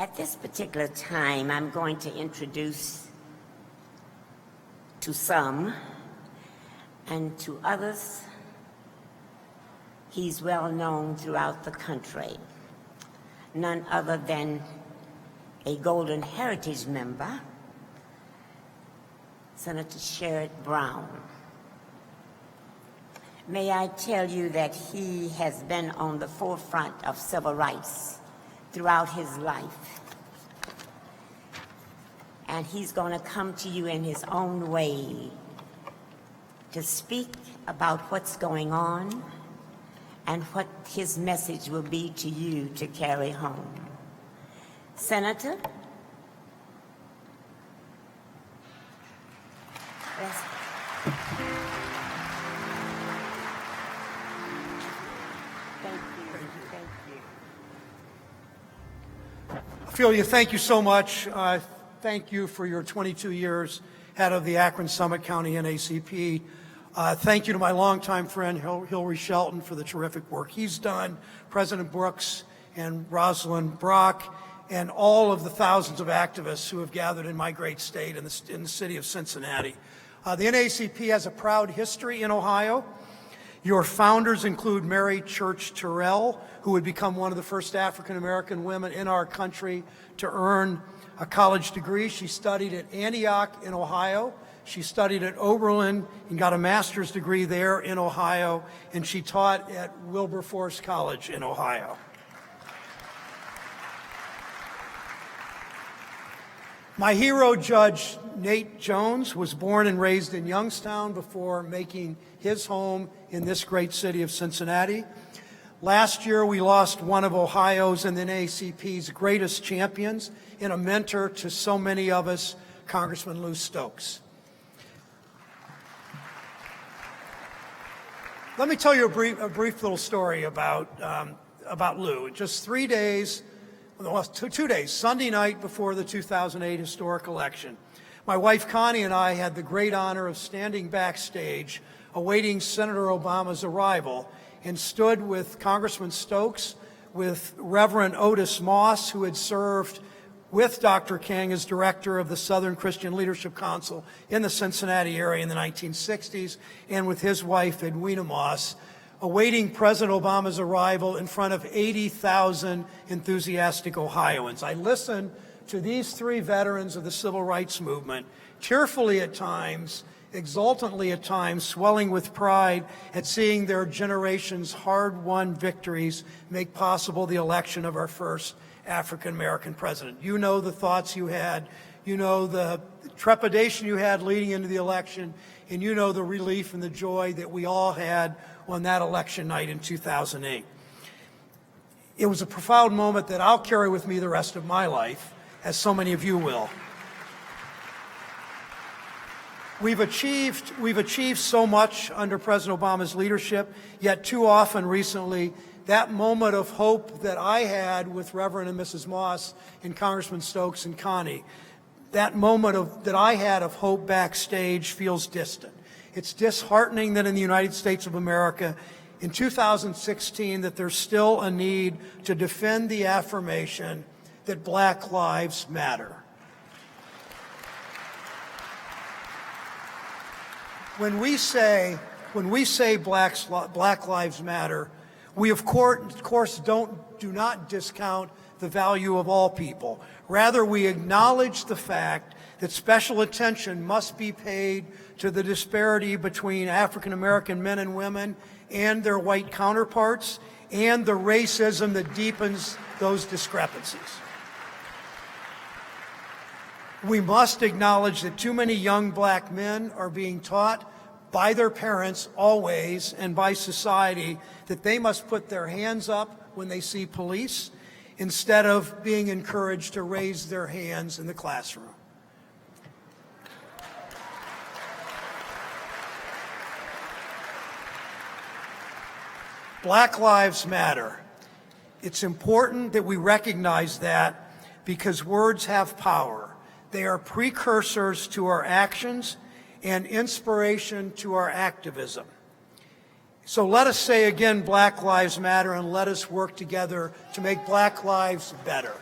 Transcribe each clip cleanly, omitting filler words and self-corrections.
At this particular time, I'm going to introduce to some, and to others, he's well known throughout the country. None other than a Golden Heritage member, Senator Sherrod Brown. May I tell you that he has been on the forefront of civil rights throughout his life. And he's going to come to you in his own way to speak about what's going on and what his message will be to you to carry home. Senator? Yes. Ophelia, thank you so much. Thank you for your 22 years head of the Akron Summit County NAACP. Thank you to my longtime friend Hillary Shelton for the terrific work he's done, President Brooks and Rosalind Brock, and all of the thousands of activists who have gathered in my great state in the city of Cincinnati. The NAACP has a proud history in Ohio. Your founders include Mary Church Terrell, who would become one of the first African-American women in our country to earn a college degree. She studied at Antioch in Ohio. She studied at Oberlin and got a master's degree there in Ohio, and she taught at Wilberforce College in Ohio. My hero, Judge Nate Jones, was born and raised in Youngstown before making his home in this great city of Cincinnati. Last year, we lost one of Ohio's and the NAACP's greatest champions and a mentor to so many of us, Congressman Lou Stokes. Let me tell you a brief little story about Lou. Just 3 days, well, 2 days, Sunday night before the 2008 historic election, my wife Connie and I had the great honor of standing backstage awaiting Senator Obama's arrival and stood with Congressman Stokes, with Reverend Otis Moss, who had served with Dr. King as director of the Southern Christian Leadership Council in the Cincinnati area in the 1960s, and with his wife, Edwina Moss, awaiting President Obama's arrival in front of 80,000 enthusiastic Ohioans. I listened to these three veterans of the civil rights movement, tearfully at times, exultantly at times, swelling with pride at seeing their generation's hard-won victories make possible the election of our first African-American president. You know the thoughts you had, you know the trepidation you had leading into the election, and you know the relief and the joy that we all had on that election night in 2008. It was a profound moment that I'll carry with me the rest of my life, as so many of you will. We've achieved so much under President Obama's leadership, yet too often recently, that moment of hope that I had with Reverend and Mrs. Moss and Congressman Stokes and Connie, that moment that I had of hope backstage feels distant. It's disheartening that in the United States of America, in 2016, that there's still a need to defend the affirmation that Black lives matter. When we say Black lives matter, we of course do not discount the value of all people. Rather, we acknowledge the fact that special attention must be paid to the disparity between African American men and women and their white counterparts, and the racism that deepens those discrepancies. We must acknowledge that too many young Black men are being taught by their parents always and by society that they must put their hands up when they see police instead of being encouraged to raise their hands in the classroom. Black lives matter. It's important that we recognize that because words have power. They are precursors to our actions and inspiration to our activism. So let us say again, Black lives matter, and let us work together to make Black lives better.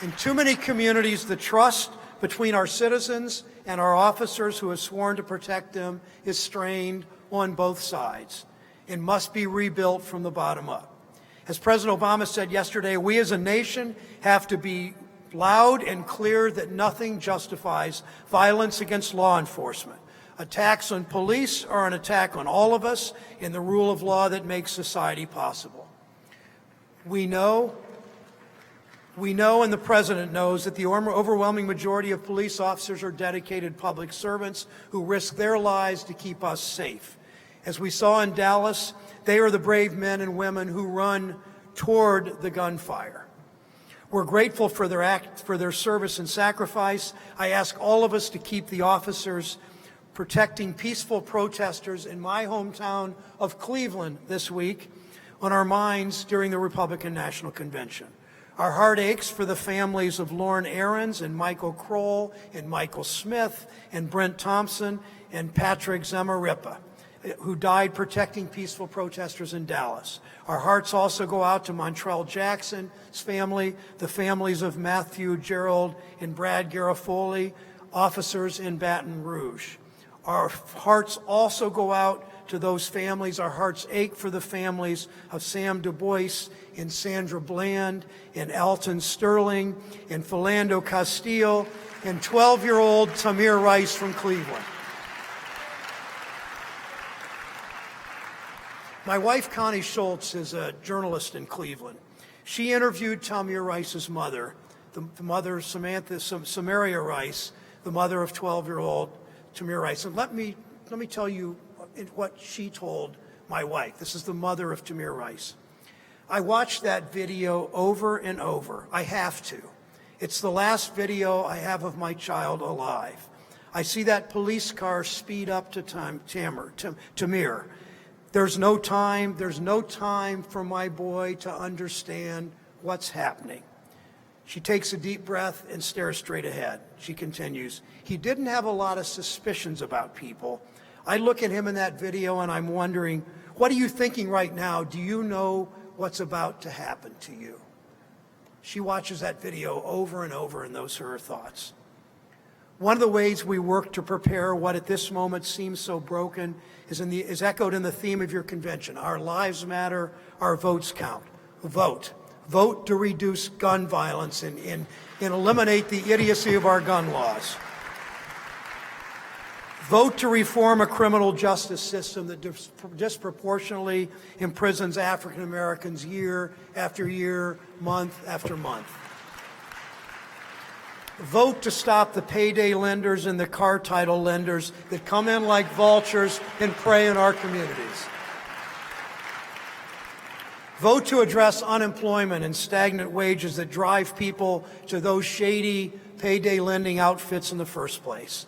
In too many communities, the trust between our citizens and our officers who have sworn to protect them is strained on both sides and must be rebuilt from the bottom up. As President Obama said yesterday, we as a nation have to be loud and clear that nothing justifies violence against law enforcement. Attacks on police are an attack on all of us in the rule of law that makes society possible. We know and the President knows that the overwhelming majority of police officers are dedicated public servants who risk their lives to keep us safe. As we saw in Dallas, they are the brave men and women who run toward the gunfire. We're grateful for their service and sacrifice. I ask all of us to keep the officers protecting peaceful protesters in my hometown of Cleveland this week on our minds during the Republican National Convention. Our heart aches for the families of Lauren Ahrens and Michael Kroll and Michael Smith and Brent Thompson and Patrick Zamarripa, who died protecting peaceful protesters in Dallas. Our hearts also go out to Montrell Jackson's family, the families of Matthew Gerald and Brad Garofoli, officers in Baton Rouge. Our hearts also go out to those families. Our hearts ache for the families of Sam Du Bois and Sandra Bland and Alton Sterling and Philando Castile and 12-year-old Tamir Rice from Cleveland. My wife, Connie Schultz, is a journalist in Cleveland. She interviewed Tamir Rice's mother, the mother Samaria Rice, the mother of 12-year-old Tamir Rice. And let me tell you what she told my wife. This is the mother of Tamir Rice. I watched that video over and over. I have to. It's the last video I have of my child alive. I see that police car speed up to Tamir. There's no time for my boy to understand what's happening. She takes a deep breath and stares straight ahead. She continues, he didn't have a lot of suspicions about people. I look at him in that video and I'm wondering, what are you thinking right now? Do you know what's about to happen to you? She watches that video over and over, and those are her thoughts. One of the ways we work to prepare what at this moment seems so broken is echoed in the theme of your convention. Our lives matter, our votes count. Vote. Vote to reduce gun violence and eliminate the idiocy of our gun laws. Vote to reform a criminal justice system that disproportionately imprisons African Americans year after year, month after month. Vote to stop the payday lenders and the car title lenders that come in like vultures and prey in our communities. Vote to address unemployment and stagnant wages that drive people to those shady payday lending outfits in the first place.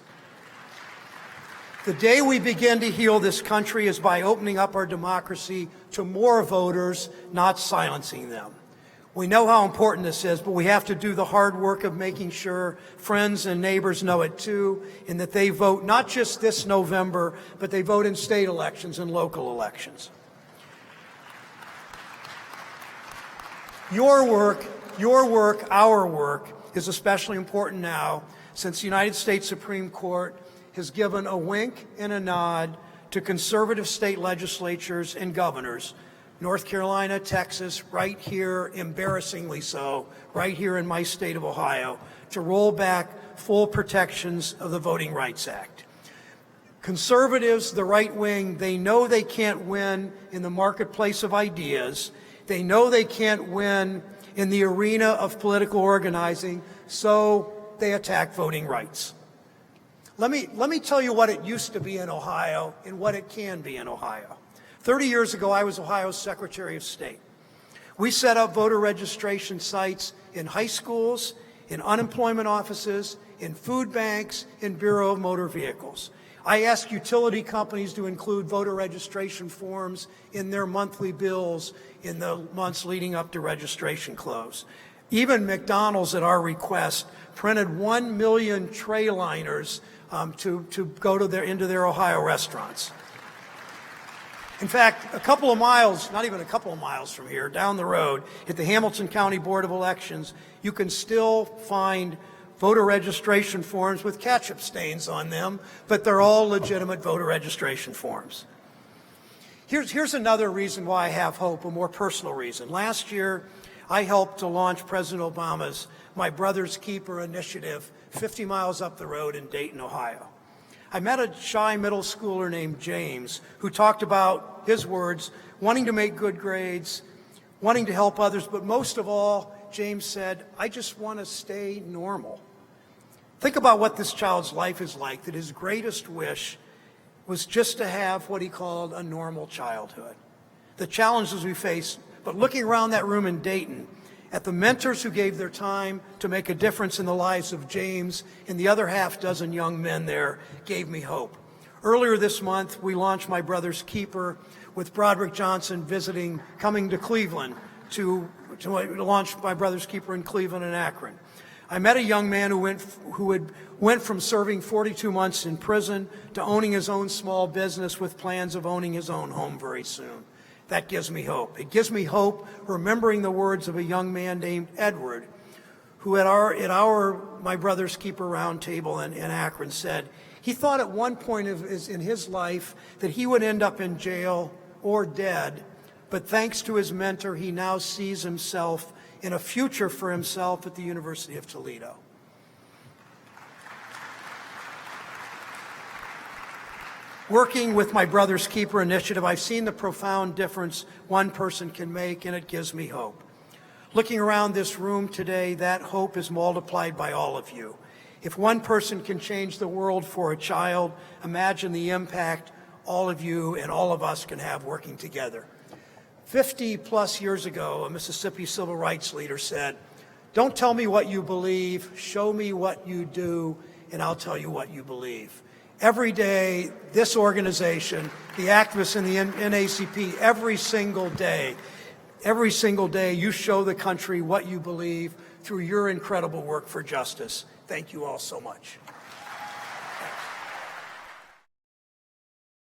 The day we begin to heal this country is by opening up our democracy to more voters, not silencing them. We know how important this is, but we have to do the hard work of making sure friends and neighbors know it too, and that they vote not just this November, but they vote in state elections and local elections. Your work, our work, is especially important now since the United States Supreme Court has given a wink and a nod to conservative state legislatures and governors, North Carolina, Texas, right here, embarrassingly so, right here in my state of Ohio, to roll back full protections of the Voting Rights Act. Conservatives, the right wing, they know they can't win in the marketplace of ideas. They know they can't win in the arena of political organizing, so they attack voting rights. Let me tell you what it used to be in Ohio and what it can be in Ohio. 30 years ago, I was Ohio's Secretary of State. We set up voter registration sites in high schools, in unemployment offices, in food banks, in Bureau of Motor Vehicles. I asked utility companies to include voter registration forms in their monthly bills in the months leading up to registration close. Even McDonald's, at our request, printed 1 million tray liners to go to into their Ohio restaurants. In fact, a couple of miles, not even a couple of miles from here, down the road, at the Hamilton County Board of Elections, you can still find voter registration forms with ketchup stains on them, but they're all legitimate voter registration forms. Here's another reason why I have hope, a more personal reason. Last year, I helped to launch President Obama's My Brother's Keeper initiative 50 miles up the road in Dayton, Ohio. I met a shy middle schooler named James who talked about, his words, wanting to make good grades, wanting to help others, but most of all, James said, I just want to stay normal. Think about what this child's life is like, that his greatest wish was just to have what he called a normal childhood. The challenges we face, but looking around that room in Dayton, at the mentors who gave their time to make a difference in the lives of James and the other half dozen young men there, gave me hope. Earlier this month, we launched My Brother's Keeper with Broderick Johnson coming to Cleveland to launch My Brother's Keeper in Cleveland and Akron. I met a young man who went from serving 42 months in prison to owning his own small business with plans of owning his own home very soon. That gives me hope. It gives me hope remembering the words of a young man named Edward, who at our My Brother's Keeper roundtable in Akron said he thought at one point in his life that he would end up in jail or dead, but thanks to his mentor, he now sees himself in a future for himself at the University of Toledo. Working with My Brother's Keeper initiative, I've seen the profound difference one person can make, and it gives me hope. Looking around this room today, that hope is multiplied by all of you. If one person can change the world for a child, imagine the impact all of you and all of us can have working together. 50 plus years ago, a Mississippi civil rights leader said, "Don't tell me what you believe, show me what you do, and I'll tell you what you believe." Every day, this organization, the activists in the NAACP, every single day, you show the country what you believe through your incredible work for justice. Thank you all so much.